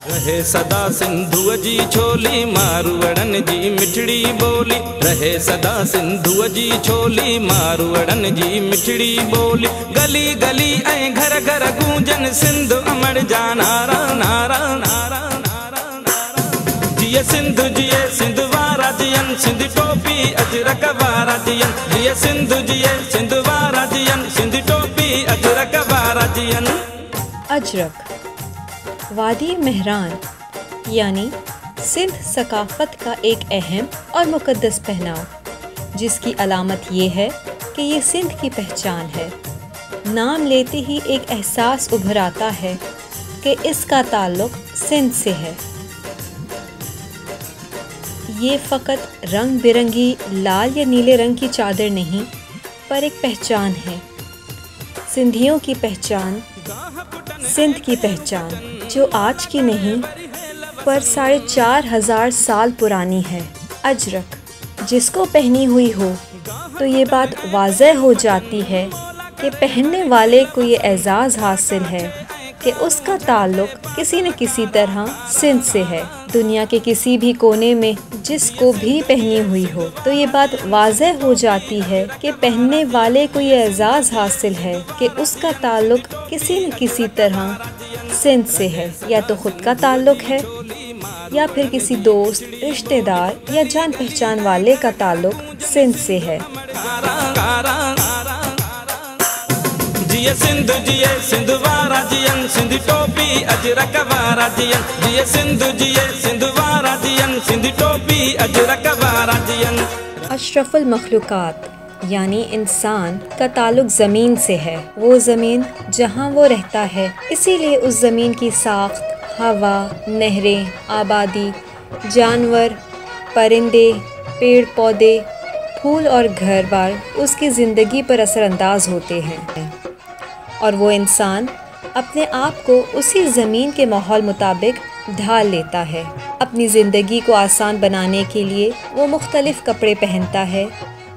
रहे सदा सिंधुअ जी छोली मारवड़न जी मिठड़ी बोली। रहे सदा सिंधुअ जी छोली मारवड़न जी मिठड़ी बोली। गली गली ऐं घर घर गूंजन सिंध अमर जा नारा नारा नारा नारा नारा। जिए सिंधु जिए सिंध वारा जियन सिंध टोपी अजरक वारा जियन। जिए सिंधु जिए सिंध वारा जियन सिंध टोपी अजरक वारा जियन। अजरक वादी मेहरान यानी सिंध सकाफ़त का एक अहम और मुक़द्दस पहनाव, जिसकी अलामत ये है कि ये सिंध की पहचान है। नाम लेते ही एक एहसास उभर आता है कि इसका ताल्लुक़ सिंध से है। ये फ़कत रंग बिरंगी लाल या नीले रंग की चादर नहीं, पर एक पहचान है। सिंधियों की पहचान, सिंध की पहचान, जो आज की नहीं पर 4,500 साल पुरानी है। अजरक जिसको पहनी हुई हो तो ये बात वाज़ह हो जाती है कि पहनने वाले को ये एजाज़ हासिल है कि उसका ताल्लुक़ किसी न किसी तरह सिंध से है। दुनिया के किसी भी कोने में जिसको भी पहनी हुई हो तो ये बात वाज़ह हो जाती है कि पहनने वाले को ये एजाज़ हासिल है कि उसका ताल्लुक़ किसी न किसी तरह सिंध से है। या तो ख़ुद का ताल्लुक़ है या फिर किसी दोस्त, रिश्तेदार या जान पहचान वाले का ताल्लुक़ सिंध से है। जिए सिंधु जिए सिंध वारा जियन सिंध टोपी अजरक वारा जियन। जिए सिंधु जिए सिंध वारा जियन सिंध टोपी अजरक वारा जियन। अशरफुल मखलूक़ात यानी इंसान का ताल्लुक़ ज़मीन से है। वो ज़मीन जहाँ वो रहता है, इसीलिए उस ज़मीन की साख्त, हवा, नहरें, आबादी, जानवर, परिंदे, पेड़ पौधे, फूल और घर बार उसकी ज़िंदगी पर असरअंदाज होते हैं। और वो इंसान अपने आप को उसी ज़मीन के माहौल मुताबिक ढाल लेता है। अपनी ज़िंदगी को आसान बनाने के लिए वो मुख्तलिफ़ कपड़े पहनता है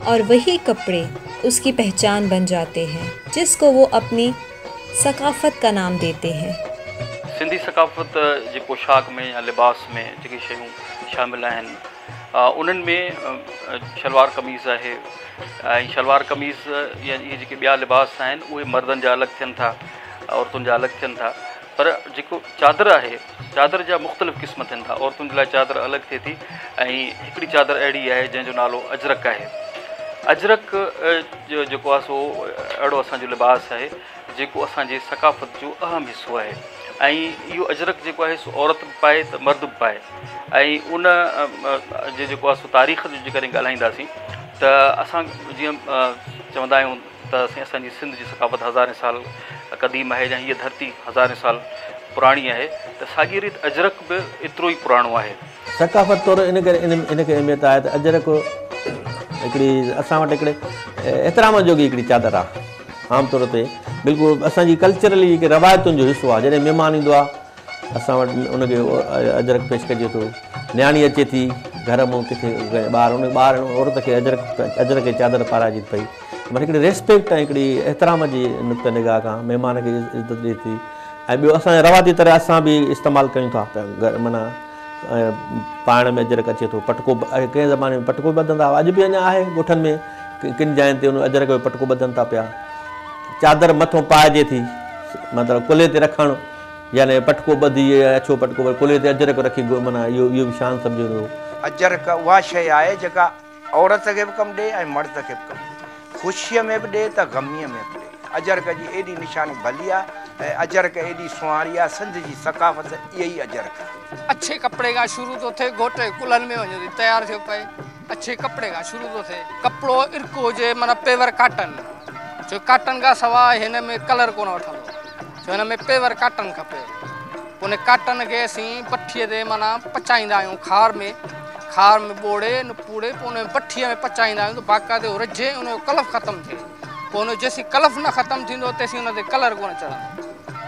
और वही कपड़े उसकी पहचान बन जाते हैं, जिसको वो अपनी सकाफ़त का नाम देते हैं। सिंधी सकाफ़त जे पोशाक में या लिबास में जेकी शयूं शामिल आहिनि, उन्हनि में शलवार कमीज़ आहे। ऐं शलवार कमीज़ या इहे जेके ॿिया लिबास आहिनि उहे मर्दनि जा अलॻि थियनि था, औरतुनि जा अलॻि थियनि था। पर जेको चादर आहे, चादर जा मुख़्तलिफ़ क़िस्म थियनि था। औरतुनि जे लाइ चादर अलॻि थिए थी ऐं हिकिड़ी चादर अहिड़ी आहे जंहिंजो नालो अजरक आहे। अजरक जो जेको आहे सो अहिड़ो असांजो लिबास आहे जेको असांजे सकाफ़त जो अहम हिसो आहे। ऐं इहो अजरक जेको आहे सो औरत बि पाए त मर्द बि पाए। ऐं उन जे जेको आहे सो तारीख़ जो जेकॾहिं ॻाल्हाईंदासीं त असां जीअं चवंदा आहियूं त असांजी सिंध जी सकाफ़त हज़ारें साल क़दीम आहे, या हीअ धरती हज़ारें साल पुराणी आहे, त साॻी रीति अजरक बि एतिरो ई पुराणो आहे। सकाफ़त तौरु इन करे इनखे अहमियत आहे त अजरक हिकिड़ी असां वटि हिकिड़े एतिराम जोगी हिकिड़ी चादर आहे। आमतौर ते बिल्कुलु असांजी कल्चरली जेके रवायतुनि जो हिसो आहे। जॾहिं महिमान ईंदो आहे असां वटि उनखे अजरक पेश कजे थो। न्याणी अचे थी घर मां किथे ॿार, उन ॿार औरत खे अजरक जी चादर पाराइजे पई। माना हिकिड़ी रेस्पेक्ट ऐं हिकिड़ी एतिराम जी नुक़्ते निगाह खां महिमान खे इज़त ॾिए थी। ऐं ॿियो असांजे रवायती तरह असां बि इस्तेमालु कयूं था पिया। माना पाइण में अजरक अचे थो। पटको कंहिं ज़माने में पटको ॿधंदा हुआ, अॼु बि अञा आहे ॻोठनि में किन जाइनि ते उन अजरक जो पटको ॿधनि था पिया। चादर मथां पाइजे थी, मतिलबु कुल्हे ते रखणु, यानी पटको ॿधी अछो पटको कुल्हे ते अजरक रखी, माना इहो बि शान सम्झो। अजरक उहा शइ आहे जेका औरत खे बि कमु ॾिए ऐं मर्द खे बि कमु ॾिए। ख़ुशीअ में बि ॾिए त ग़मीअ में बि ॾिए। अजरक जी एॾी निशानी भली आहे ऐं अजरक एॾी सुहारी आहे। सिंध जी सकाफ़त इहा ई अजरक आहे। अच्छे कपिड़े खां शुरू थो थिए, घोटे कुलनि में वञे तयारु थियो पए। अच्छे कपिड़े खां शुरू थो थिए। कपिड़ो इर्को हुजे, माना पेवर काटन, छो काटन खां सवाइ हिन में कलर कोन वठंदो, छो हिन में पेवर काटन खपे। पोइ उन काटन खे असीं पठीअ ते माना पचाईंदा आहियूं, खार में ॿोड़े न पूड़े, पोइ उन पठीअ में पचाईंदा आहियूं त बाक़ाइदे रझे, उनजो कलफ ख़तमु थिए। पोइ उन जेसीं कलफ न ख़तमु थींदो तेसीं उन ते कलर कोन चढ़ंदो।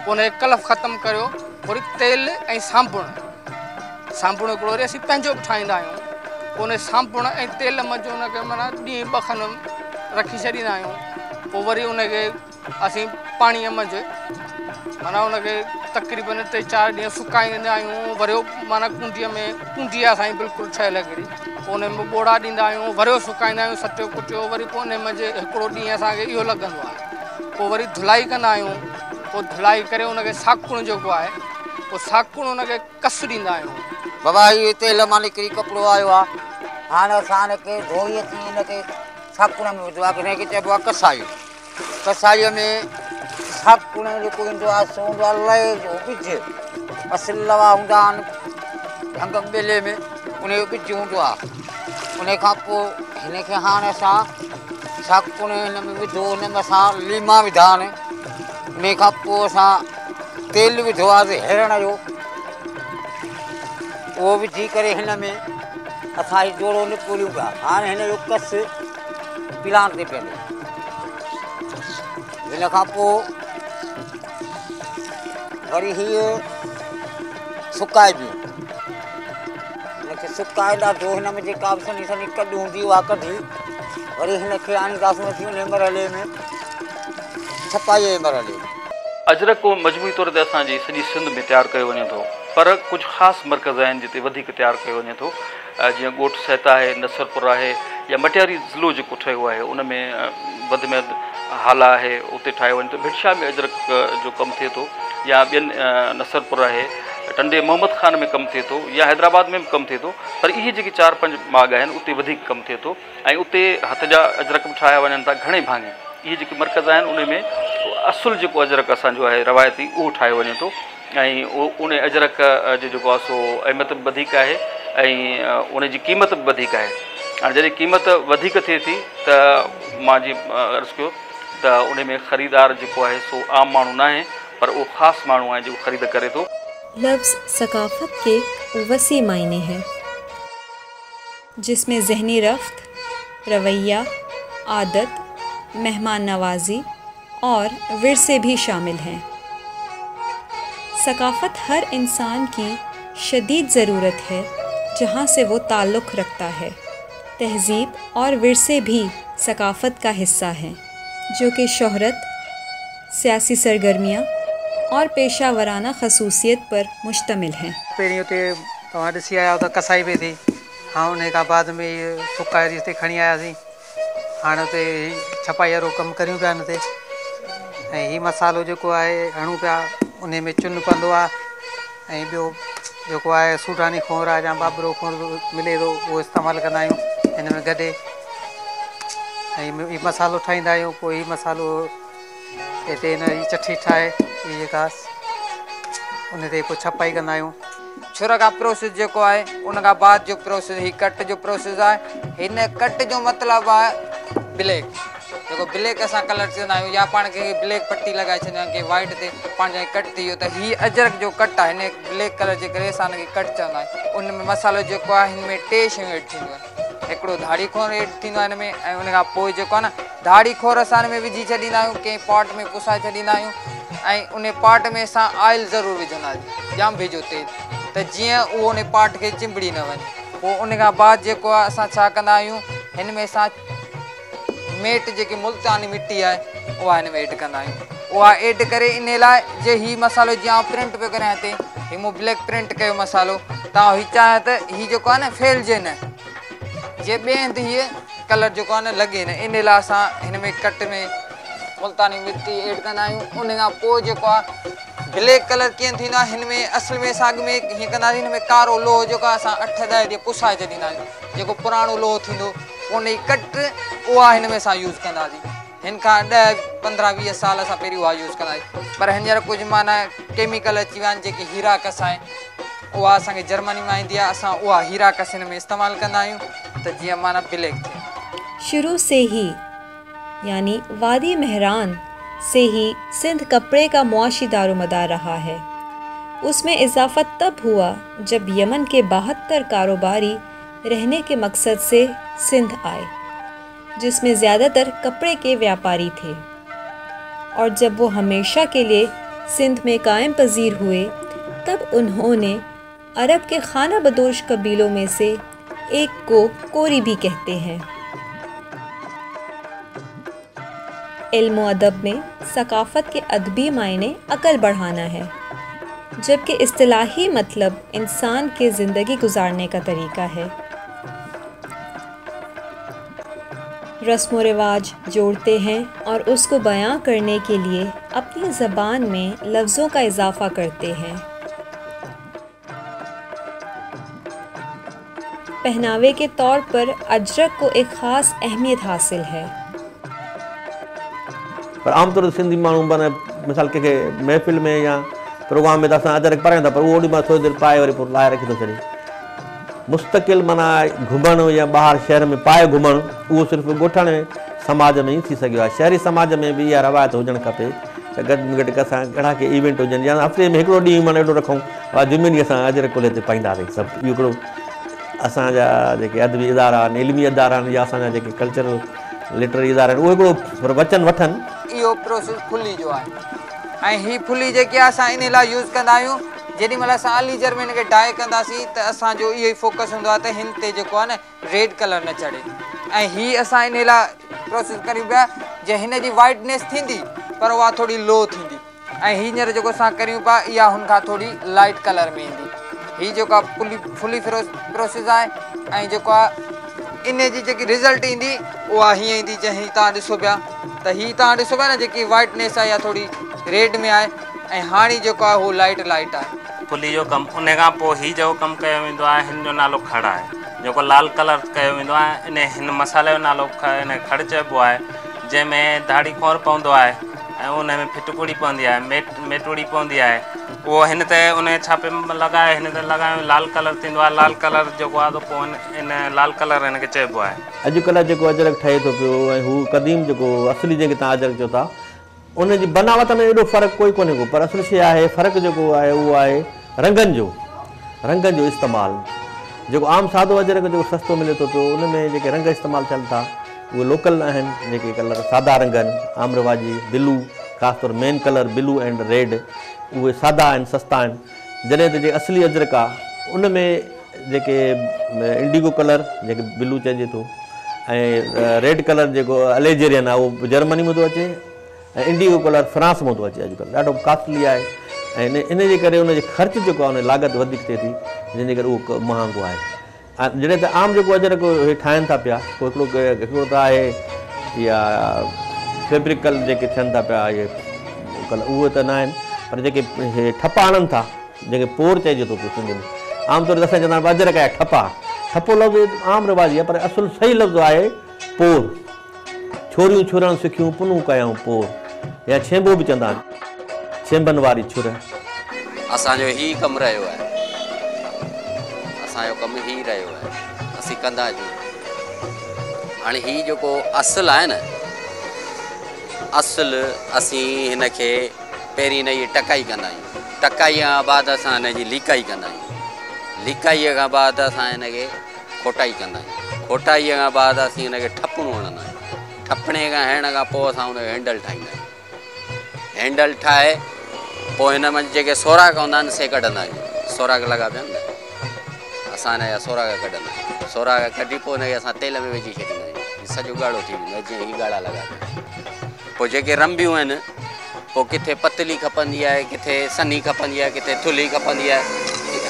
पोइ उनखे कलफ ख़तमु करियो, वरी तेल ऐं साबुण हिकिड़ो वरी असीं पंहिंजो बि ठाहींदा आहियूं। पोइ उन साबुण ऐं तेल मंझि उनखे माना ॾींहुं ॿ खनि रखी छॾींदा आहियूं। पोइ वरी उनखे असीं पाणीअ मंझि माना उनखे तक़रीबन 3-4 ॾींहं सुकाईंदा आहियूं। वरी माना कुंडीअ में कुंडी आहे असांजी बिल्कुलु ठहियल हिकिड़ी, पोइ उन में ॿोड़ा ॾींदा आहियूं, वरी सुकाईंदा आहियूं सटियो कुटियो। वरी पोइ उन में हिकिड़ो ॾींहुं असांखे इहो लॻंदो आहे, पोइ वरी धुलाई कंदा आहियूं। पोइ धुलाई करे उनखे साकुण जेको आहे पोइ साकुण उनखे कस ॾींदा आहियूं। बाबा इहो तेल मां निकिरी कपिड़ो आयो आहे, हाणे असां हिनखे धोई अची हिनखे साकुण में विधो आहे, हिनखे चइबो आहे कसाई। कसाईअ में साकुण जेको ईंदो आहे सो हूंदो आहे लहे जो ॿिज, असुल लवा हूंदा आहिनि अंग ॿेले में, उनजो ॿिज हूंदो आहे। उन खां पोइ हिनखे हाणे असां साकुण हिन में विधो, हिन में असां लीमा विधा आहिनि। उन खां पोइ असां तेल विधो आहे हिरण जो, उहो विझी करे हिन में असां हीउ जोड़ो निपुरियूं पिया। हाणे हिन जो कस पिलाण ते पियो। हिन खां पोइ वरी हीअ सुकाइबी, हिनखे सुकाए ॾाढो, हिन में जेका बि सनी सनी कॾ हूंदी उहा कढी वरी हिनखे आणींदासीं अची उन मरहले में, छपाईअ जे मरहले में। अजरक को मजमूई तौर ते असांजी सॼी सिंध में तयारु कयो वञे थो, पर कुझु ख़ासि मर्कज़ आहिनि जिते वधीक तयारु कयो वञे थो। जीअं ॻोठ सहता आहे, नसरपुर आहे, या मटियारी ज़िलो जेको ठहियो आहे उन में वधि में वधि हाला आहे, उते ठाहियो वञे थो। भिटशा में अजरक जो कमु थिए थो, या ॿियनि नसरपुर आहे, टंडे मोहम्मद खान में कमु थिए थो, या हैदराबाद में बि कमु थिए थो। पर इहे जेके 4-5 बाग आहिनि उते वधीक कमु थिए थो, ऐं उते हथ जा अजरक बि ठाहिया वञनि था घणे भाङे। इहे जेके मर्कज़ आहिनि उन में असुल जेको अजरक असांजो आहे रवायती उहो ठाहियो वञे थो, ऐं उन अजरक जो जेको आहे सो अहमियत बि वधीक आहे ऐं उन जी क़ीमत बि वधीक आहे। हाणे जॾहिं क़ीमत वधीक थिए थी त मां जीअं अर्ज़ु कयो त उन में ख़रीदार जेको आहे सो आम माण्हू न आहे, पर उहो ख़ासि माण्हू आहे जेको ख़रीद करे थो। लफ्ज़ सकाफ़त के वसी मायने हैं, जिसमें ज़हनी रफ्त, रवैया, आदत, मेहमान नवाजी और विरसे भी शामिल हैं। सकाफ़त हर इंसान की शदीद ज़रूरत है जहाँ से वो ताल्लुक़ रखता है। तहज़ीब और विरसे भी सकाफ़त का हिस्सा हैं, जो कि शोहरत, सियासी सरगर्मियाँ और पेशा वराना खसूसियत पर मुश्तमिल हैं। पहिरीं उते तव्हां ॾिसी आया हो त कसाई पई थी, हाँ उन खां बाद में इहे सुकाए हिते खणी आयासीं। हाणे उते छपाई वारो कमु करियूं पिया हिन ते, ऐं हीउ मसालो जेको आहे हणूं पिया, उन में चुन पवंदो आहे, ऐं ॿियो जेको आहे सूडानी खोर आहे या बाबरो खोर मिले थो उहो इस्तेमालु कंदा आहियूं हिन में गॾे, ऐं हीउ मसालो ठाहींदा आहियूं। पोइ हीउ मसालो हिते हिन जी चटनी ठाहे इहे जेका उन ते पोइ छपाई कंदा आहियूं। छुर का प्रोसेस जेको आहे उन खां बाद जो प्रोसेस ही कट जो प्रोसेस आहे। हिन कट जो मतिलबु आहे ब्लैक, जेको ब्लैक असां कलर चवंदा आहियूं, या पाण खे ब्लैक पट्टी लॻाए छॾंदा आहियूं की वाइट ते पंहिंजो कट थी वियो। त हीअ अजरक जो कट आहे, हिन ब्लैक कलर जे करे असां हिनखे कट चवंदा आहियूं। उन में मसालो जेको आहे हिन में 2 शयूं एड थींदियूं आहिनि, हिकिड़ो धाड़ी खोर एड थींदो आहे हिन में, ऐं उन खां पोइ जेको आहे न धाड़ी खोर असां हिन में विझी छॾींदा आहियूं, कंहिं पॉट में पुसाए छॾींदा आहियूं, ऐं उन पॉट में असां ऑयल ज़रूरु विझंदासीं, जाम वेझो तेल, त जीअं उहो उन पॉट खे चिंबड़ी न वञे। पोइ उन खां बाद जेको आहे असां छा कंदा आहियूं, हिन में असां मेट जेकी मुल्तानी मिट्टी आहे उहा हिन में एड कंदा आहियूं। उहा एड करे इन लाइ जे हीउ मसालो जीअं प्रिंट पियो करियां हिते, हीउ मूं ब्लैक प्रिंट कयो मसालो, तव्हां हीउ चाहियो त हीउ जेको आहे न फैलिजे न, जे ॿिए हंधि हीअ कलर जेको आहे न लॻे न, इन लाइ असां हिन में कट में मुल्तानी मिट्टी एड कंदा आहियूं। उन खां पोइ जेको आहे ब्लैक कलर कीअं थींदो आहे, हिन में असल में साॻ में हीअं कंदासीं, हिन में कारो लोहो जेको आहे असां 8-10 ॾींहं पुसाए छॾींदा आहियूं, जेको पुराणो लोहो थींदो उन जी कट उहा हिन में असां यूज़ कंदासीं। हिन खां 10-15-20 साल असां पहिरीं उहा यूज़ कंदा आहियूं। पर हींअर कुझु माना केमिकल अची विया आहिनि, जेकी हीराकस आहे उहा असांखे जर्मनी मां ईंदी आहे, असां उहा हीराकस हिन में इस्तेमालु कंदा आहियूं त जीअं माना ब्लैक थिए। शुरू से ही यानी वादी महरान से ही सिंध कपड़े का मुआशी दारोमदार रहा है। उसमें इजाफा तब हुआ जब यमन के 72 कारोबारी रहने के मकसद से सिंध आए, जिसमें ज़्यादातर कपड़े के व्यापारी थे, और जब वो हमेशा के लिए सिंध में कायम पजीर हुए तब उन्होंने अरब के खाना बदोश कबीलों में से एक को कोरी भी कहते हैं। इल्म अदब में सकाफ़त के अदबी मायने अकल बढ़ाना है, जबकि इस्तिलाही मतलब इंसान के ज़िंदगी गुजारने का तरीका है। रस्म व रिवाज जोड़ते हैं और उसको बयां करने के लिए अपनी ज़बान में लफ्ज़ों का इजाफ़ा करते हैं। पहनावे के तौर पर अजरक को एक ख़ास अहमियत हासिल है। पर आमतौर सिंधी माण्हू माना मिसाल के महफ़िल में या प्रोग्राम में त असां अजरक पायूं था, पर उहो ओॾी महिल थोरी देरि पाए वरी पोइ लाहे रखी थो छॾे। मुस्तक़िल माना घुमणु या ॿाहिरि शहर में पाए घुमणु उहो सिर्फ़ु ॻोठाणे समाज में ई थी सघियो आहे। शहरी समाज में बि इहा रवायत हुजणु खपे त घटि में घटि असां घणा के इवेंट हुजनि या हफ़्ते में हिकिड़ो ॾींहुं माना एॾो रखूं जुमे ॾींहुं असां अजरक कुल्हे ते पाईंदासीं सभु। इहो हिकिड़ो असांजा जेके अदबी इदारा आहिनि, इल्मी इदारा आहिनि या असांजा जेके कल्चरल लिटरेरी इदारा आहिनि, उहे हिकिड़ो वचन वठनि। इहो प्रोसेस फुली जो आहे ऐं हीअ फुली जेकी आहे असां इन लाइ यूज़ कंदा आहियूं जेॾी महिल असां अलीजर में हिनखे डाई कंदासीं त असांजो इहो ई फोकस हूंदो आहे त हिन ते जेको आहे न रेड कलर न चढ़े। ऐं हीअ असां इन लाइ प्रोसेस करियूं पिया जे हिन जी वाइटनेस थींदी पर उहा थोरी लो थींदी ऐं हींअर जेको असां करियूं पिया इहा हुनखां थोरी लाइट कलर में ईंदी। हीअ जेको आहे फुली प्रोसेस आहे ऐं जेको आहे इन जी जेकी रिज़ल्ट ईंदी उहा हीअं ईंदी जंहिं तव्हां ॾिसो पिया त हीअ तव्हां ॾिसो पिया न जेकी वाइटनेस आहे या थोरी रेड में आहे ऐं हाणे जेको आहे उहो लाइट आहे। फुली जो कमु उन खां पोइ हीउ जेको कमु कयो वेंदो आहे हिन जो नालो खड़ आहे, जेको लाल कलर कयो वेंदो आहे हिन मसाले जो नालो हिन खड़ चइबो आहे, जंहिंमें दाढ़ी खोर पवंदो आहे ऐं उन में फिटकुड़ी पवंदी आहे, मेटुड़ी पवंदी आहे। उहो हिन ते उन छापे लॻाए हिन ते लॻायो लाल कलर थींदो आहे। लाल कलर जेको आहे त पोइ इन लाल कलर हिनखे चइबो आहे। अॼुकल्ह जेको अजरक ठहे थो पियो ऐं हू क़दीम जेको असली जेके तव्हां अजरक चओ था उन जी बनावट में एॾो फ़र्क़ु कोई कोन्हे को, पर असुल शइ आहे फ़र्क़ु जेको आहे उहो आहे रंगनि जो इस्तेमालु। जेको आम सादो अजरक जेको सस्तो मिले थो पियो उन में जेके रंग इस्तेमालु थियनि था उहे लोकल आहिनि, जेके कलर सादा रंग आहिनि आम रिवाजी ब्लू, ख़ासि तौरु main colour blue and red, उहे सादा आहिनि, सस्ता आहिनि। जॾहिं त जे असली अजरक आहे उन में जेके इंडिगो कलर जेके ब्लू चइजे थो ऐं रेड कलर जेको अलेजेरियन आहे उहो जर्मनी में थो अचे ऐं इंडिगो कलर फ्रांस में थो अचे। अॼुकल्ह ॾाढो कॉस्टली आहे ऐं इन जे करे उनजे ख़र्चु जेको आहे उन लाॻत वधीक थिए थी, जंहिंजे करे उहो महांगो आहे। जॾहिं त आम जेको अजरक हे ठाहिनि था पिया पोइ हिकिड़ो त आहे या फैब्रिकल जेके थियनि था पिया इहे कलर उहे त न आहिनि, पर जेके हे ठपा आणनि था जंहिंखे पोर चइजे थो पियो सिंधी में, आमतौर ते असां चवंदा आहियूं अजरक आहे ठपा। ठपो लफ़्ज़ आम रिवाजी आहे पर असुलु सही लफ़्ज़ आहे पोर। छोरियूं छुरणु सिखियूं पुनूं कयूं पोर, या छेंबो बि चवंदा आहिनि, छेंबनि वारी छुर। असांजो ही कमु रहियो आहे, असांजो कमु ही रहियो आहे, असीं कंदा आहियूं। हाणे ही जेको असुलु आहे न, असुलु असीं हिनखे पहिरीं हिन जी टकाई कंदा आहियूं, टकाईअ खां बाद असां हिन जी लिकाई कंदा आहियूं, लिकाईअ खां बाद असां हिनखे खोटाई कंदा आहियूं, खोटाईअ खां बाद असीं हिनखे ठपणो हणंदा आहियूं, ठपणे खां हणण खां पोइ असां हुनजो हैंडल ठाहींदा आहियूं। हैंडल ठाहे पोइ हिन में जेके सोराख हूंदा आहिनि से कढंदा आहियूं, सोराख लॻा पिया आहिनि न, असां हिन जा सोराख कढंदा आहियूं, सोराख कढी पोइ हिनखे असां तेल में विझी छॾींदा आहियूं, सॼो ॻाढ़ो थी वेंदो आहे जीअं ही ॻाढ़ा लॻा पिया। पोइ जेके रंबियूं आहिनि पोइ किथे पतली खपंदी आहे, किथे सनी खपंदी आहे, किथे थुली खपंदी आहे।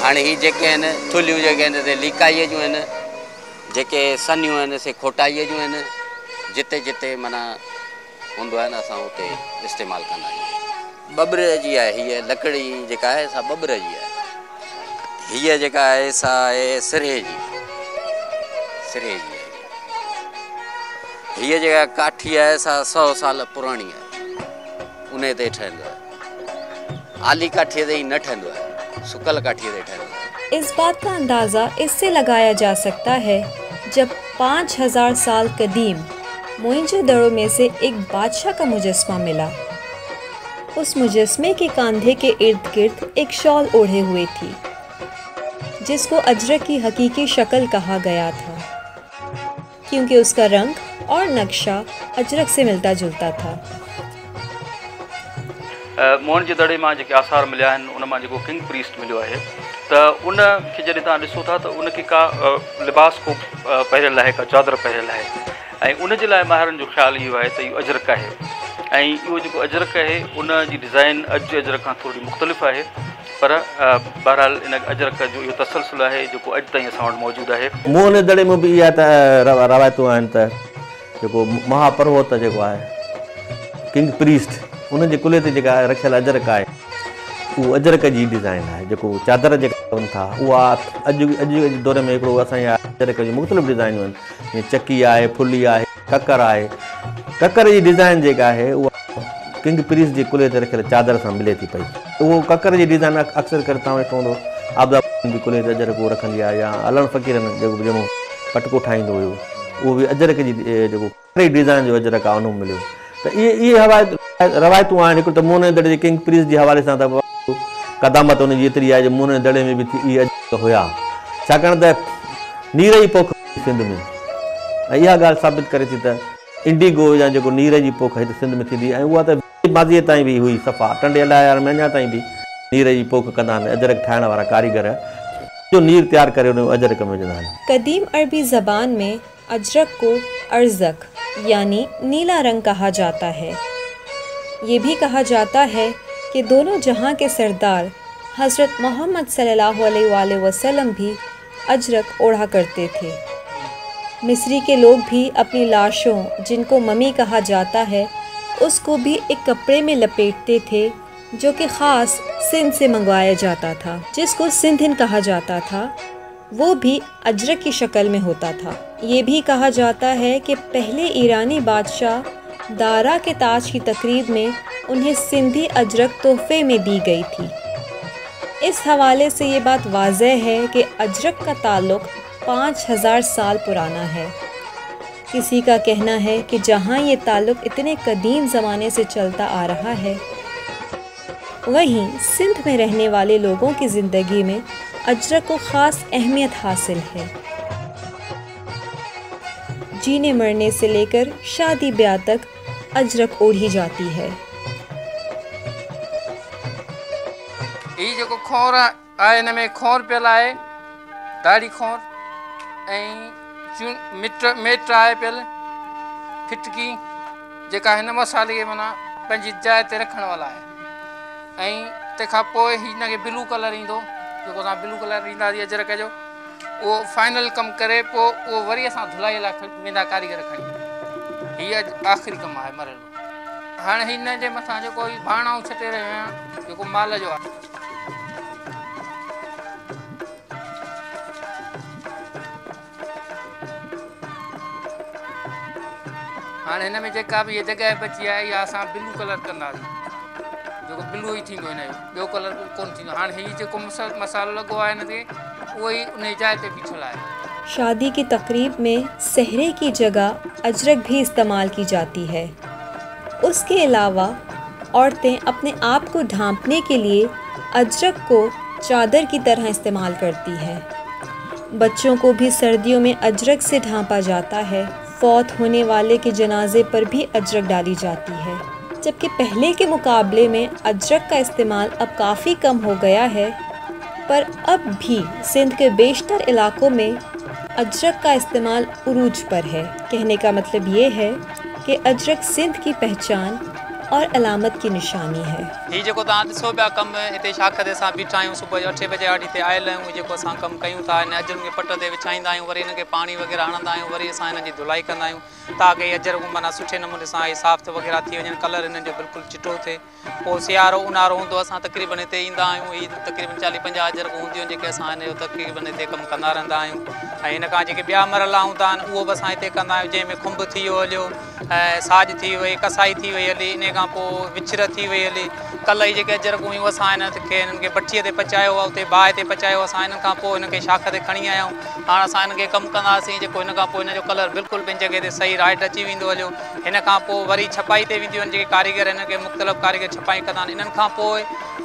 हाणे ही जेके आहिनि थुलियूं जेके आहिनि से लिकाईअ जूं आहिनि, जेके सनियूं आहिनि से खोटाईअ जूं आहिनि। जिते जिते माना हूंदो आहे न असां उते इस्तेमालु कंदा आहियूं। बबर जी आहे हीअ लकड़ी जेका आहे सा बबर जी आहे, हीअ जेका आहे सा आहे सिरे जी, सिरे जी आहे। हीअ जेका काठी आहे सा 100 साल पुराणी आहे, उन ते ठहंदो आहे, आली काठीअ ते ई न ठहंदो आहे, सुकल काठीअ ते ठहंदो आहे। इस बात का अंदाज़ा इससे लगाया जा सकता है जब 5000 साल कदीम मोइंजोदड़ो में से एक बादशाह का मुजस्मा मिला। उस मुजस्मे के कंधे के इर्द गिर्द एक शॉल ओढ़े हुए थी, जिसको अजरक की हकीकी शक्ल कहा गया था, क्योंकि उसका रंग और नक्शा अजरक से मिलता जुलता था। मोहनजोदड़े मां जेके आसार मिलिया आहिनि उन मां जेको किंग प्रीस्ट मिलियो आहे त उन खे जॾहिं तव्हां ॾिसो था त उनखे का लिबास को पहिरियल आहे, का चादर पहिरियल आहे, ऐं उन जे लाइ माहिरनि जो ख़्यालु इहो आहे त इहो अजरक आहे। ऐं इहो जेको अजरक आहे उन जी डिज़ाइन अॼु जे अजरक खां थोरी मुख़्तलिफ़ आहे पर बहरहाल इन अजरक जो इहो तसलसल आहे जेको अॼु ताईं असां वटि मौजूदु आहे। मूं हिन दड़े में बि इहा त रवायतूं आहिनि त जेको महापर्वत जेको आहे किंग प्रीस्ट उनजे कुल्हे ते जेका रखियल अजरक आहे उहो अजरक जी डिज़ाइन आहे। जेको चादर जेका कनि था उहा अॼु दौर में हिकिड़ो असांजे अजरक जी मुख़्तलिफ़ डिज़ाइनूं आहिनि, जीअं चकी आहे, फुली आहे, ककर आहे। ककर जी डिज़ाइन जेका आहे उहा किंग प्रीस्ट जे कुल्हे ते रखियल चादर सां मिले थी पई। उहो ककर जी डिज़ाइन अक्सर करे तव्हां ॾिठो हूंदो आबदा जी कुल्हे ते अजरक उहो रखंदी आहे, या अलण फ़क़ीरनि जेको ॼमो पटको ठाहींदो हुयो उहो बि अजरक जी जेको डिज़ाइन जो अजरक आहे उन में मिलियो। त इहे रवायतूं आहिनि। हिकिड़ो त मूने दड़े जे किंग प्रीस्ट जे हवाले सां त क़दामत उनजी एतिरी आहे जो मूने दड़े में बि इहे अजरक हुया, छाकाणि त नीर जी पोख सिंध में, ऐं इहा ॻाल्हि साबित करे थी त इंडिगो या जेको नीर जी पोख हिते सिंध में थींदी ऐं उहा त माज़ीअ ताईं बि हुई सफ़ा टंडे अलाए में अञा ताईं बि नीर जी पोख कंदा आहिनि। अजरक ठाहिण वारा कारीगर जो नीर तैयार करे उन अजरक में विझंदा आहिनि। कदीम अरबी ज़बान में अजरक को अर्ज़क यानी नीला रंग कहा जाता है। ये भी कहा जाता है कि दोनों जहां के सरदार हज़रत मोहम्मद सल्लल्लाहु अलैहि वसल्लम भी अजरक ओढ़ा करते थे। मिस्री के लोग भी अपनी लाशों, जिनको ममी कहा जाता है, उसको भी एक कपड़े में लपेटते थे जो कि ख़ास सिंध से मंगवाया जाता था, जिसको सिंधिन कहा जाता था। वो भी अजरक की शक्ल में होता था। ये भी कहा जाता है कि पहले ईरानी बादशाह दारा के ताज की तकरीब में उन्हें सिंधी अजरक तोहफे में दी गई थी। इस हवाले से ये बात वाज़ेह है कि अजरक का ताल्लुक़ 5000 साल पुराना है। किसी का कहना है कि जहाँ ये ताल्लुक़ इतने कदीम ज़माने से चलता आ रहा है, वहीं सिंध में रहने वाले लोगों की ज़िंदगी में अजरक को ख़ास अहमियत हासिल है। जीने मरने से लेकर शादी ब्याह तक अजरक ओढ़ी जाती है। ये जो खोर आहे इन में खोर पियल आहे, दाढ़ी खोर ऐं मेट आहे पियल फिटकी जेका हिन मसाले खे माना पंहिंजी जाइ ते रखण वाला आहे। ऐं तंहिंखां पोइ हिनखे ब्लू कलर ईंदो, जेको असां ब्लू कलर ॾींदासीं अजरक जो, उहो फाइनल कमु करे पोइ उहो वरी असां धुलाई लाइ वेंदा कारीगर खणी। हीअ आख़िरी कमु आहे मरियल। हाणे हिन जे मथां जेको भाणाऊं छटे रहियो आहियां जेको माल जो आहे, हाणे हिन में जेका बि इहा जॻह बची आहे इहा असां ब्लू कलर कंदासीं, जेको ब्लू ई थींदो हिन जो, ॿियो कलर कोन थींदो। हाणे हीअ जेको मसालो लॻो आहे हिन ते उहो ई उन जाइ ते बीठल आहे। शादी की तकरीब में सहरे की जगह अजरक भी इस्तेमाल की जाती है। उसके अलावा औरतें अपने आप को ढांपने के लिए अजरक को चादर की तरह इस्तेमाल करती हैं। बच्चों को भी सर्दियों में अजरक से ढांपा जाता है। फौत होने वाले के जनाजे पर भी अजरक डाली जाती है। जबकि पहले के मुकाबले में अजरक का इस्तेमाल अब काफ़ी कम हो गया है, पर अब भी सिंध के बेशतर इलाकों में अजरक का इस्तेमाल उरूज पर है। कहने का मतलब ये है कि अजरक सिंध की पहचान और अलामत की निशानी है। ये जो ॾिसो पिया कम हिते शाख ते असां बीठा आहियूं, सुबुह जो 8 बजे आड़ी ते आयल आहियूं। जेको असां कमु कयूं था हिन अजरक के पट ते विछाईंदा आहियूं, वरी हिनखे पाणी वग़ैरह हणंदा आहियूं, वरी असां हिन जी धुलाई कंदा आहियूं ताकि अजरक माना सुठे नमूने सां साफ़ वग़ैरह थी वञनि, कलर हिन जो बिल्कुलु चिटो थिए। पोइ सियारो ऊन्हारो हूंदो असां तक़रीबन हिते ईंदा आहियूं। हीअ तक़रीबन 40-50 अजरक हूंदियूं आहिनि जेके असां हिन जो तक़रीबन हिते कमु कंदा रहंदा आहियूं। ऐं हिन खां जेके ॿिया मरला हूंदा आहिनि उहो बि असां हिते कंदा आहियूं, जंहिंमें खुंभ थी वियो हलियो, साज थी वई, कसाई थी वई हली, इन खां पोइ विछर थी वई हली। कल्ह ई जेके अजरक हुयूं असां हिननि खे भठीअ ते पचायो आहे, उते बाहि ते पचायो असां हिन खां पोइ हिनखे शाख ते खणी आया आहियूं। हाणे असां हिनखे कमु कंदासीं जेको हिन खां पोइ हिन जो कलर बिल्कुलु पंहिंजी जॻह ते सही राइट अची वेंदो हलियो। हिन खां पोइ वरी छपाई ते वेंदियूं आहिनि जेके कारीगर हिन खे मुख़्तलिफ़ कारीगर छपाई कंदा आहिनि। इन्हनि खां पोइ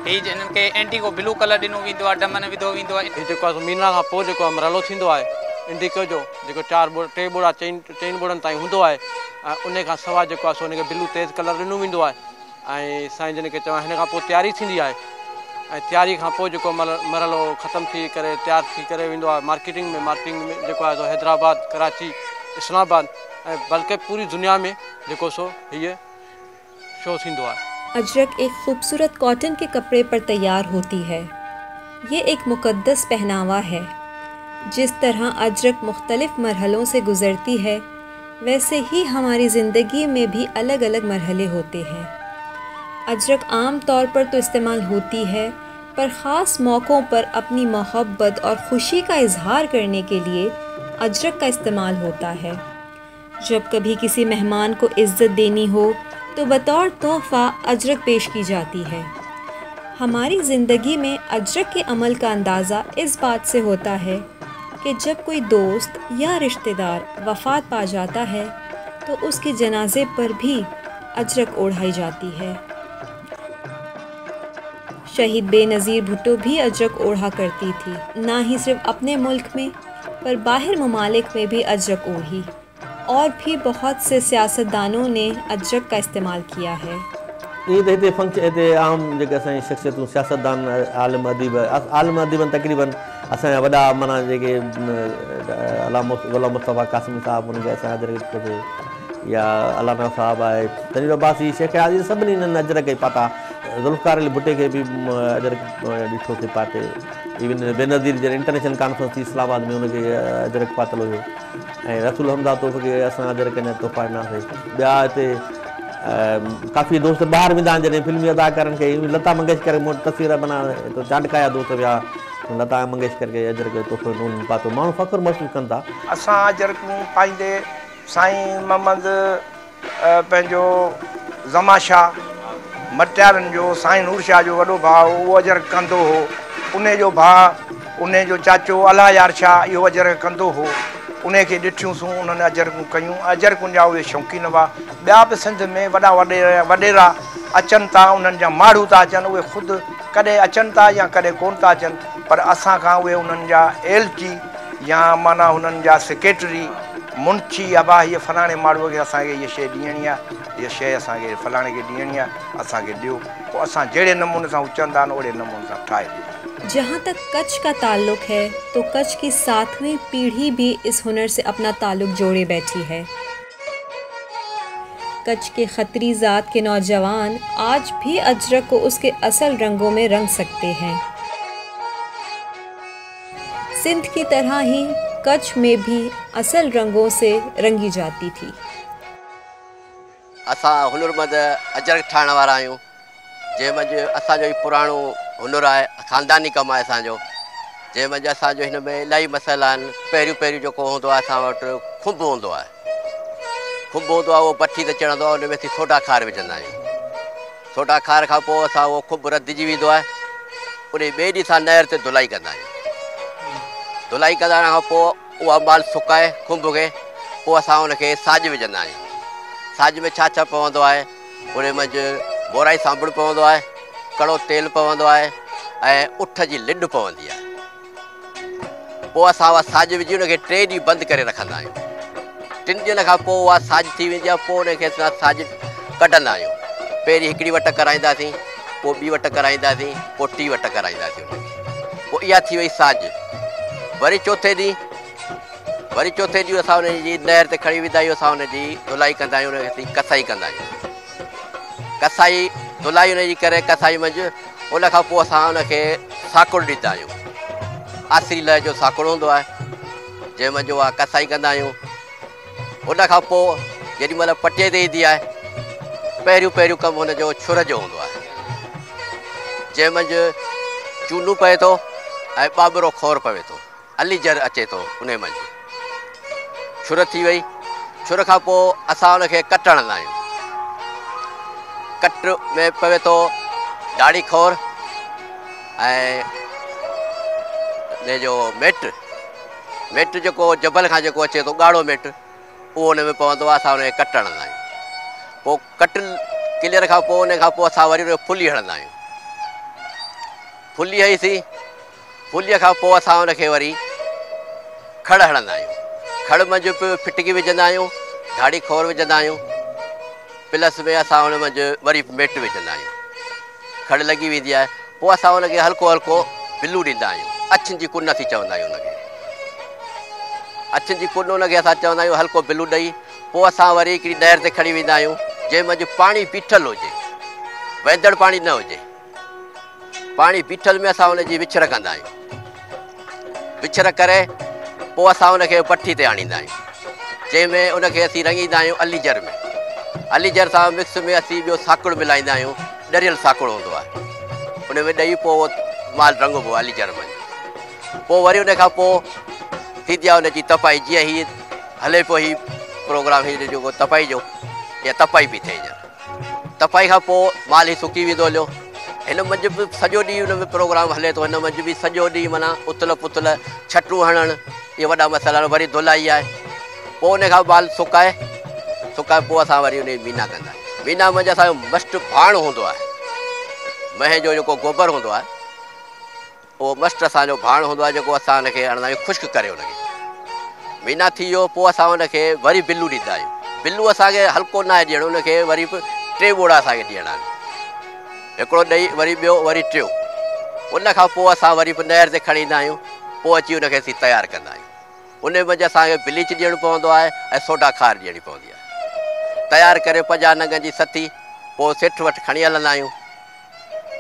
हीअ हिननि खे इंडिगो ब्लू कलर ॾिनो वेंदो आहे, डमन विधो वेंदो आहे। हीअ जेको आहे मीना खां पोइ जेको अमरालो थींदो आहे इंडिगो जो, जेको 3 बोड़ा चइनि बोड़नि ताईं हूंदो आहे, ऐं उन खां सवाइ जेको आहे सो हुनखे ब्लू तेज़ कलर ॾिनो वेंदो आहे। ऐं साईं जन खे चवां हिन खां पोइ तयारी थींदी आहे, ऐं तयारी खां पोइ जेको मरलो ख़तमु थी करे तयारु थी करे वेंदो आहे मार्केटिंग में जेको आहे सो हैदराबाद, कराची, इस्लामाबाद ऐं बल्कि पूरी दुनिया में जेको सो हीअ शो थींदो आहे। अजरक एक खूबसूरत कॉटन के कपड़े पर तैयार होती है। ये एक मुक़द्दस पहनावा है। जिस तरह अजरक मुख्तलिफ़ मरहलों से गुज़रती है, वैसे ही हमारी ज़िंदगी में भी अलग अलग मरहले होते हैं। अजरक आम तौर पर तो इस्तेमाल होती है, पर ख़ास मौक़ों पर अपनी मोहब्बत और ख़ुशी का इजहार करने के लिए अजरक का इस्तेमाल होता है। जब कभी किसी मेहमान को इज़्ज़त देनी हो तो बतौर तोहफ़ा अजरक पेश की जाती है। हमारी ज़िंदगी में अजरक के अमल का अंदाज़ा इस बात से होता है कि जब कोई दोस्त या रिश्तेदार वफ़ात पा जाता है तो उसके जनाजे पर भी अजरक ओढ़ाई जाती है। शहीद बेनज़ीर भुट्टो भी अजरक ओढ़ा करती थी। ना ही सिर्फ अपने मुल्क में, पर बाहर ममालिक में भी अजरक ओढ़ी। और भी बहुत से सियासतदानों ने अजरक का इस्तेमाल किया है। ये फंक्शन आम जो शख्सियतूं सियासतदान आलिम अदीबन तकरीबन असांजा वॾा माना जेके गुलाम मुस्तफ़ा कासिमी साहब उनखे असां अजरक कजे, या अलामा साहब आहे, तनीर अब्बासी, शेख आज़ी, सभिनी हिननि अजरक ई पाता। ज़ुल्फ़िकार अली भुट्टे खे बि अजरक ॾिठोसीं पाते। इवन बेनज़ीर जॾहिं इंटरनेशनल कॉन्फ्रेंस थी इस्लामाबाद में उनखे अजरक पातल हुयो। ऐं रसूल हमदा तोहफ़ खे असां अजरक जा तोहफ़ा ॾिनासीं। ॿिया हिते काफ़ी दोस्त ॿाहिरि वेंदा आहिनि, जॾहिं फिल्मी अदाकारनि खे लता मंगेशकर तस्वीर माना चांडकाया दोस्त विया, लता मंगेशकर खे अजरक जो तोहफ़ो पातो। माण्हू फ़ख़्रु महसूसु कनि था। असां अजरकूं पाईंदे साईं मोहम्मद पंहिंजो ज़मा शाह मटियारनि जो साईं नूर शाह जो वॾो भाउ उहो अजरक कंदो हो। उन जो भाउ, उन जो चाचो अला यार शाह इहो अजरक कंदो हो। उनखे ॾिठियूंसीं, उन्हनि अजरकूं कयूं। अजरकुनि जा उहे शौक़ीन हुआ। ॿिया बि सिंध में वॾा वॾेरा अचनि था, उन्हनि जा माण्हू था अचनि, उहे ख़ुदि कॾहिं अचनि था या कॾहिं कोन था अचनि, पर असां खां उहे उन्हनि जा एलची या माना हुननि जा सेक्रेटरी मुंशी अबा हीअ फलाणे माण्हूअ खे असांखे हीअ शइ ॾियणी आहे, हीअ शइ असांखे फलाणे खे ॾियणी आहे, असांखे ॾियो। पोइ असां जहिड़े नमूने सां हू चवंदा आहिनि ओहिड़े नमूने सां ठाहे ॾियो। जहाँ तक कच्छ का ताल्लुक़ है तो कच्छ की 7वीं पीढ़ी भी इस हुनर से अपना ताल्लुक़ जोड़े बैठी है। कच्छ के खत्री ज़ात के नौजवान आज भी अजरक को उसके असल रंगों में रंग सकते हैं। सिंध की तरह ही कच्छ में भी असल रंगों से रंगी जाती थी। असां हुनरमंद अजरक ठाहिण वारा आहियूं, जंहिंमें असांजो ई पुराणो हुनर आहे, ख़ानदानी कमु आहे असांजो, जंहिंमें असांजो हिन में इलाही मसाइला आहिनि। पहिरियों जेको हूंदो आहे असां वटि खुंब हूंदो आहे। खुंब हूंदो आहे, उहो पठी ते चढ़ंदो आहे, उन में असीं सोडा खार विझंदा आहियूं। सोडा खार खां पोइ असां उहो खुंब रधिजी वेंदो आहे। उन ॿिए ॾींहं असां नहर ते धुलाई कंदा आहियूं। धुलाई करण खां पोइ उहा माल सुकाए खुंब खे, पोइ असां उनखे साॼ विझंदा आहियूं। साॼ में छा छा पवंदो आहे, उन मंझि बोराई सांभण पवंदो आहे, कड़ो तेल पवंदो आहे ऐं उठ जी लिड पवंदी आहे। पोइ असां उहा साॼ विझी उनखे 3 ॾींहं बंदि करे रखंदा आहियूं। 3 ॾींहंनि खां पोइ उहा साॼ थी वेंदी आहे। पोइ उनखे असां साॼ कढंदा आहियूं। पहिरीं हिकिड़ी वट कराईंदासीं, पोइ ॿी वट कराईंदासीं, पोइ टी वट कराईंदासीं उनखे। पोइ इहा थी वई साॼ। वरी चौथे ॾींहुं असां उनजी नहर ते खणी वेंदा आहियूं। असां उनजी धुलाई कंदा आहियूं, उनखे कसाई कंदा आहियूं। कसाई धुलाई उनजी करे कसाई मंझि उन खां पोइ असां उनखे साकुड़ ॾींदा आहियूं। आसिरी लह जो साकुड़ हूंदो आहे, जंहिंमें उहा कसाई कंदा आहियूं। उन खां पोइ जेॾी महिल पटे ते ईंदी आहे, पहिरियों कमु हुनजो छुर जो हूंदो आहे, जंहिंमें चूनो पए थो ऐं ॿाबरो खोर पवे थो, अलीजर अचे थो। उन मंझि छुर थी वई। छुर खां पोइ असां उनखे कट हणंदा आहियूं। कट में पवे थो ॾाढ़ी खोर ऐं इन जो मेट जेको जबल खां जेको अचे थो ॻाढ़ो मेट, उहो उन में पवंदो आहे। असां उनखे कट हणंदा आहियूं। पोइ कट क्लियर खां पोइ उन खां पोइ असां वरी उनखे फुली हणंदा आहियूं। फुली हईसीं, फुलीअ खां पोइ असां उनखे वरी खड़ हणंदा आहियूं। खड़ मंझि बि फिटकी विझंदा आहियूं, ॾाढ़ी खोर विझंदा आहियूं, प्लस में असां उन मंझि वरी मेट विझंदा आहियूं। खड़ लॻी वेंदी आहे। पोइ असां उनखे हल्को हल्को बिलू ॾींदा आहियूं। अछिनि जी कुन थी चवंदा आहियूं उनखे। अछिनि जी कुन उनखे असां चवंदा आहियूं, हल्को बिलू ॾेई। पोइ असां वरी हिकिड़ी नहर ते खणी वेंदा आहियूं, जंहिं मंझि पाणी बीठल हुजे, वेंदड़ पाणी न हुजे। पाणी बीठल में असां हुनजी विछर कंदा आहियूं। विछर करे पोइ असां हुनखे पठी ते आणींदा आहियूं, जंहिंमें उनखे असीं रंगींदा आहियूं अलीजर में। अलीजर सां मिक्स में असीं ॿियो साकुड़ मिलाईंदा आहियूं, ॾरियल साकुड़ हूंदो आहे, उन में ॾही पोइ माल रंगबो आहे अलीजर में। पोइ वरी उन खां पोइ थींदी आहे हुनजी तपाई। जीअं हीअ हले पियो हीउ प्रोग्राम हीअ जेको तपाई जो, या तपाई पई थिए हींअर। तपाई खां पोइ माल ही सुकी वेंदो हलियो। हिन मंझि बि सॼो ॾींहुं हुन में प्रोग्राम हले थो। हिन मंझि बि सॼो ॾींहुं माना उथल पुथल छटूं हणणु, इहे वॾा मसाला। वरी धुलाई आहे, पोइ उन खां माल सुकाए पोइ असां वरी उन जी मीना कंदा आहियूं। मीना मंझि असांजो मस्ट भाण हूंदो आहे, महे जो जेको गोबर हूंदो आहे उहो मस्ट असांजो भाण हूंदो आहे, जेको असां हुनखे हणंदा आहियूं ख़ुश्क करे। हुनखे मीना थी वियो, पोइ असां हुनखे वरी बिलू ॾींदा आहियूं। बिलू असांखे हल्को न आहे ॾियणो, हुनखे वरी बि 3 बोड़ा असांखे ॾियणा आहिनि, हिकिड़ो ॾही वरी ॿियो वरी 3। उन खां पोइ असां वरी बि नहर ते खणी ईंदा आहियूं, पोइ अची हुनखे असीं तयारु कंदा आहियूं। उन मंझि असांखे ब्लीच ॾियणो पवंदो आहे ऐं सोडा खार ॾियणी पवंदी आहे। तयारु करे 50 नंगनि जी सथी पोइ सेठ वटि खणी हलंदा आहियूं।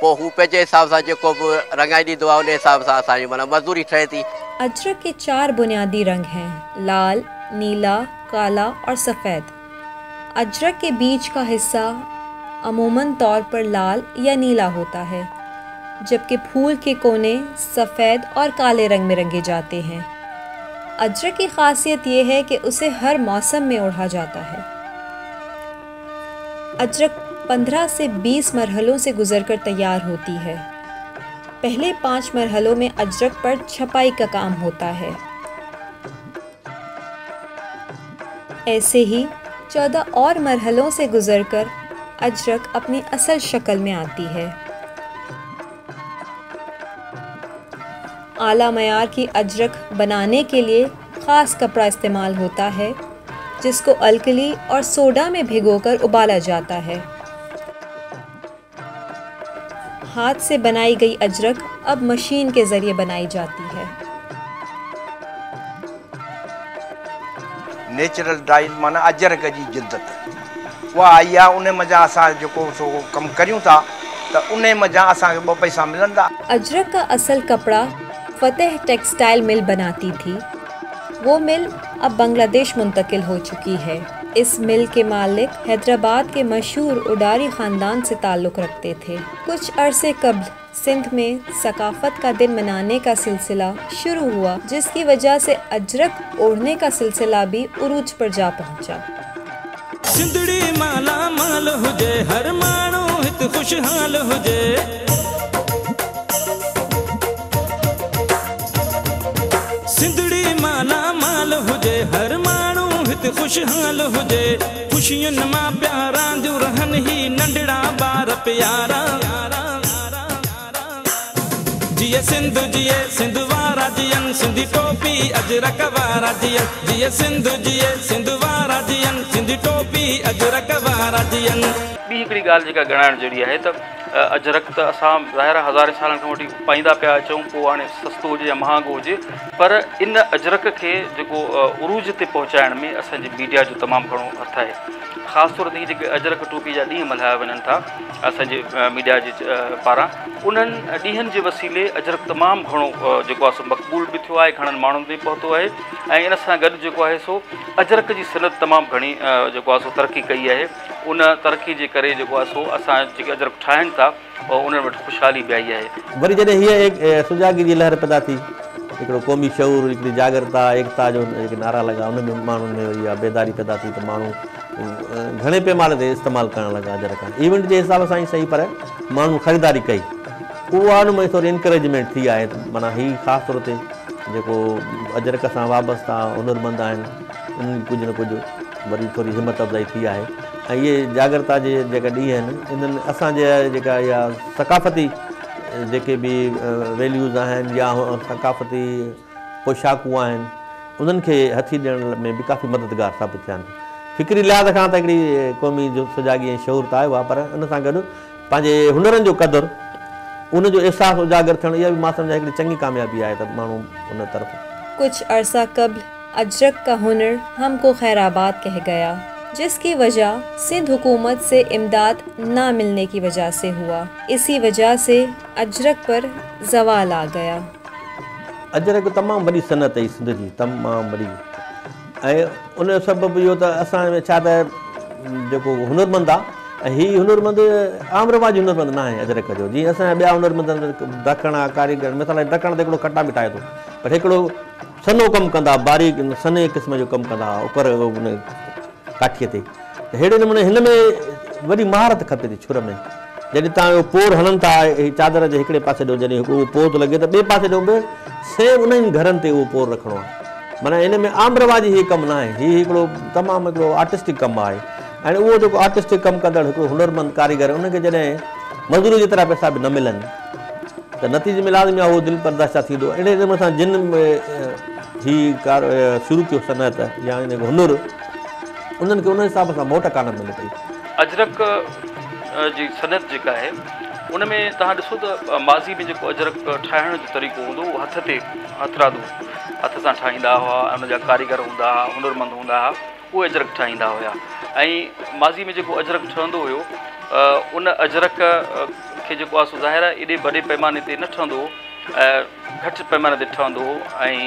पोइ हू पंहिंजे हिसाब सां जेको बि रंगाई ॾींदो आहे उन हिसाब सां असांजी माना मज़दूरी ठहे थी। अजरक के 4 बुनियादी रंग हैं: लाल, नीला, काला और सफ़ेद। अजरक के बीच का हिस्सा अमूमन तौर पर लाल या नीला होता है, जबकि फूल के कोने सफ़ेद और काले रंग में रंगे जाते हैं। अजरक की खासियत ये है कि उसे हर मौसम में ओढ़ा जाता है। अजरक 15 से 20 मरहलों से गुजरकर तैयार होती है। पहले 5 मरहलों में अजरक पर छपाई का काम होता है। ऐसे ही 14 और मरहलों से गुजरकर अजरक अपनी असल शक्ल में आती है। आला मयार की अजरक बनाने के लिए ख़ास कपड़ा इस्तेमाल होता है, जिसको अल्कली और सोडा में भिगोकर उबाला जाता है। हाथ से बनाई गई अजरक अब मशीन के ज़रिए बनाई जाती है। नेचुरल डाई माना अजरक जी जिद्दत उहा आई आहे। उन मज़ा असां जेको सो कमु करियूं था त उन मज़ा असांखे 2 पैसा मिलंदा। अजरक का असल कपड़ा फतेह टेक्सटाइल मिल बनाती थी। वो मिल अब बांग्लादेश मुंतकिल हो चुकी है। इस मिल के मालिक हैदराबाद के मशहूर उडारी ख़ानदान से ताल्लुक़ रखते थे। कुछ अरसे कब्ल सिंध में सकाफ़त का दिन मनाने का सिलसिला शुरू हुआ, जिसकी वजह से अजरक ओढ़ने का सिलसिला भी उरूज पर जा पहुंचा। सिंधड़ी माला माल हुजे, हर माण्हू हित खुशहाल हुजे। सिंधड़ी माला माल हुजे, हर माण्हू हित खुशहाल हुजे। खुशियुनि मां प्यारा जो रहन ही नंढड़ा ॿार प्यारा। जिए सिंध जिए सिंध वारा जियन, सिंधी टोपी अजरक वारा जियन। जिए सिंध जिए सिंध वारा जियन, सिंधी टोपी अजरक वारा जियन। ॿी हिकिड़ी ॻाल्हि जेका ॻणाइण जहिड़ी आहे त अजरक त असां ज़ाहिर हज़ारे सालनि खां वठी पाईंदा पिया अचूं, पोइ हाणे सस्तो हुजे या महांगो हुजे, पर इन अजरक खे जेको उरूज ते पहुचाइण में असांजी मीडिया जो तमामु घणो हथु आहे। ख़ासि तौर ते हीअ जेके अजरक टोपी जा ॾींहं मल्हाया वञनि था असांजे मीडिया जे पारां, उन्हनि ॾींहंनि जे वसीले अजरक तमामु घणो जेको आहे सो मक़बूल बि थियो आहे, घणनि माण्हुनि ताईं पहुतो आहे। ऐं इन सां गॾु जेको आहे सो अजरक जी सनत तमामु घणी जेको आहे सो तरक़ी कई आहे। उन तरक़ी जे करे जेको आहे सो असां जेके अजरक ठाहिनि था उन्हनि वटि ख़ुशहाली बि आई आहे। वरी जॾहिं हीअ सुजागी जी लहर पैदा थी, हिकिड़ो क़ौमी शऊर, हिकिड़ी जागरता एकता जो जेके नारा लॻा, उन में माण्हुनि में वरी बेदारी पैदा थी, त माण्हू घणे पैमाने ते इस्तेमालु करणु लॻा अजरक। इवेंट जे हिसाब सां ई सही, पर माण्हू ख़रीदारी कई, उहा उन में थोरी इनकरेजमेंट थी आहे। माना हीअ ख़ासि तौर ते जेको अजरक सां वाबस्ता हुनरमंद आहिनि, उन्हनि कुझु न कुझु वरी थोरी हिमत अफ़ज़ाई थी आहे। ऐं इहे जागरता जे जेका ॾींहं आहिनि, इन्हनि असांजे जेका इहा सकाफ़ती जेके बि वैल्यूज़ आहिनि या सकाफ़ती पोशाकूं आहिनि, उन्हनि खे हथी ॾियण में बि काफ़ी मददगार साबित थिया आहिनि। फ़िक्री लिहाज़ खां त हिकिड़ी क़ौमी जो सुजागी ऐं शऊर त आहे, पर उन सां गॾु पंहिंजे हुनरनि जो क़दुरु, उनजो एहसास उजागर थियणु, इहा बि मां सम्झा हिकिड़ी चङी कामयाबी आहे त माण्हू उन तरफ़। कुछ अरसा कब्ल अजरक का हुनर हमको खैराबाद कह गया। जिसकी वजह सिंध हुकूमत से इमदाद ना मिलने की वजह से हुआ। इसी वजह से अजरक पर ज़वाल आ गया। अजरक तमामु वॾी सनत हुई सिंध जी, तमामु वॾी। ऐं उन सबबु इहो त असां में छा त जेको हुनरमंद आहे, ऐं हीअ हुनरमंद आम रवाजी हुनरमंद न आहे अजरक जो। जीअं असांजा ॿिया हुनरमंद ॾखण आहे, कारीगर, मिसाल ॾखण ते हिकिड़ो खटा बि ठाहे थो, पर हिकिड़ो सनो कमु कंदा, बारीक सने क़िस्म जो कमु कंदा उकर उन काठीअ ते। त अहिड़े नमूने हिन में वॾी महारत खपे थी छुर में। जॾहिं तव्हां पोर हणनि था चादर जे हिकिड़े पासे ॾियो, जॾहिं हिकिड़ो पोर थो लॻे त ॿिए पासे ॾियो बि सेम उन्हनि घरनि ते उहो पोर रखिणो आहे। माना इन में आम रवाजी हीउ कमु न आहे, हीउ हिकिड़ो तमामु हिकिड़ो आर्टिस्टिक कमु आहे। ऐं उहो जेको आर्टिस्टिक कमु कंदड़ हिकिड़ो हुनरमंद कारीगर, उनखे जॾहिं मज़दूरी जेतिरा पैसा बि न मिलनि त नतीजे में लाज़मी आहे उहो दिलि बर्दाश्त थींदो। अहिड़े नमूने सां जिन ही शुरू कयो सनत या इन हुनर, उन्हनि खे उन हिसाब सां मोट कान मिले पई। अजरक जी सनत जेका आहे उन में तव्हां ॾिसो त माज़ी में जेको अजरक ठाहिण जो तरीक़ो हूंदो उहो हथ ते हथरादू हथ सां ठाहींदा हुआ, उन जा कारीगर हूंदा हुआ, हुनरमंद हूंदा हुआ, उहे अजरक ठाहींदा हुआ। ऐं माज़ी में जेको अजरक ठहंदो हुयो उन अजरक खे जेको आहे सो ज़ाहिर आहे एॾे वॾे पैमाने ते न ठहंदो हो, घटि पैमाने ते ठहंदो हो। ऐं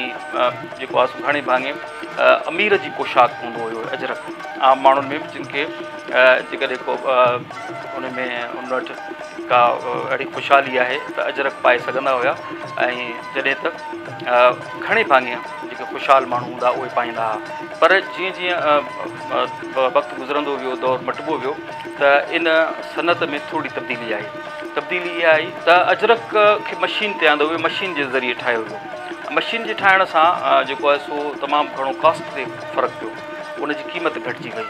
जेको आहे सो घणे भाङे अमीर जी पोशाक हूंदो हुयो अजरक। आम माण्हुनि में बि जिन खे जेकॾहिं को उन में उन वटि का अहिड़ी ख़ुशहाली आहे त अजरक पाए सघंदा हुआ। ऐं जॾहिं त घणे भाङे जेके ख़ुशहाल माण्हू हूंदा उहे पाईंदा हुआ। पर जीअं जीअं वक़्तु गुज़रंदो वियो, दौरु मटिबो वियो, त इन सनत में थोरी तब्दीली आई। तब्दीली इहा आई त अजरक खे मशीन ते आंदो वियो, मशीन जे ज़रिए ठाहियो वियो। मशीन जे ठाहिण सां जेको आहे सो तमामु घणो कॉस्ट ते फ़र्क़ु पियो, उनजी क़ीमत घटिजी वई।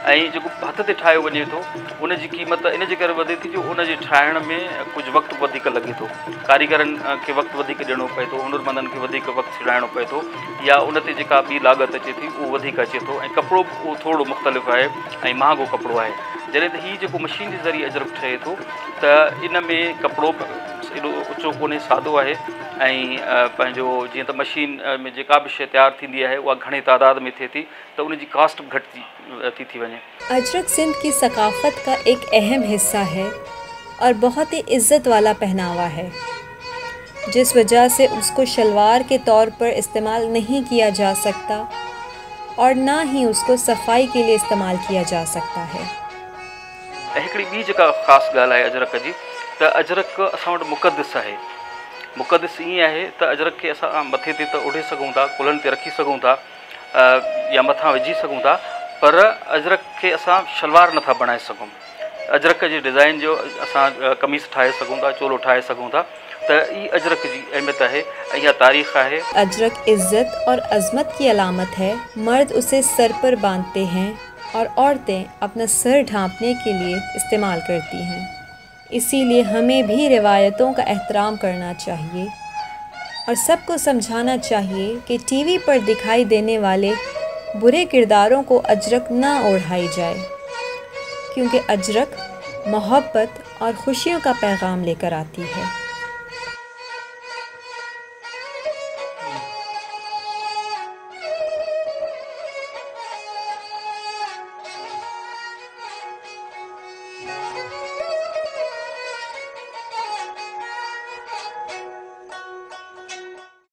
ऐं जेको हथ ते ठाहियो वञे थो उनजी क़ीमत इन जे करे वधे थी जो उनजे ठाहिण में कुझु वक़्तु वधीक लॻे थो, कारीगरनि खे वक़्तु वधीक ॾियणो पए थो, हुनरमंदनि खे वधीक वक़्तु छॾाइणो पए थो, या उन ते जेका ॿी लाॻत अचे थी उहो वधीक अचे थो। ऐं कपिड़ो बि उहो थोरो मुख़्तलिफ़ आहे ऐं महांगो कपिड़ो आहे। जॾहिं त हीउ जेको मशीन जे ज़रिए अजरक ठहे थो त इन में कपिड़ो एॾो ऊचो कोन्हे, सादो आहे। ऐं पंहिंजो जीअं त मशीन में जेका बि शइ तयारु थींदी आहे उहा घणे तादाद में थिए थी त उनजी कास्ट बि घटि थी वञे। अजरक सिंध की सकाफ़त का एक अहम हिस्सा है और बहुत ही इज़्ज़त वाला पहनावा है, जिस वजह से उसको शलवार के तौर पर इस्तेमाल नहीं किया जा सकता और ना ही उसको सफाई के लिए इस्तेमाल किया जा सकता है। हिकिड़ी ॿी जेका ख़ासि ॻाल्हि आहे अजरक जी, त अजरक असां वटि मुक़दस आहे। मुक़दस ईअं आहे त अजरक खे असां मथे ते त ओढ़े सघूं था, कुल्हनि ते रखी सघूं था या मथां विझी सघूं था, पर अजरक खे असां शलवार नथा बणाए सघूं। अजरक जे डिज़ाइन जो असां कमीज़ ठाहे सघूं था, चोलो ठाहे सघूं था। त ई अजरक जी अहमियत है, इहा तारीख़ है। अजरक इज़्ज़त और अज़मत की अलामत है। मर्द उसे सर पर बांधते हैं और औरतें अपना सर ढांपने के लिए इस्तेमाल करती हैं। इसीलिए हमें भी रिवायतों का एहतराम करना चाहिए और सबको समझाना चाहिए कि टीवी पर दिखाई देने वाले बुरे किरदारों को अजरक ना ओढ़ाई जाए, क्योंकि अजरक मोहब्बत और खुशियों का पैगाम लेकर आती है।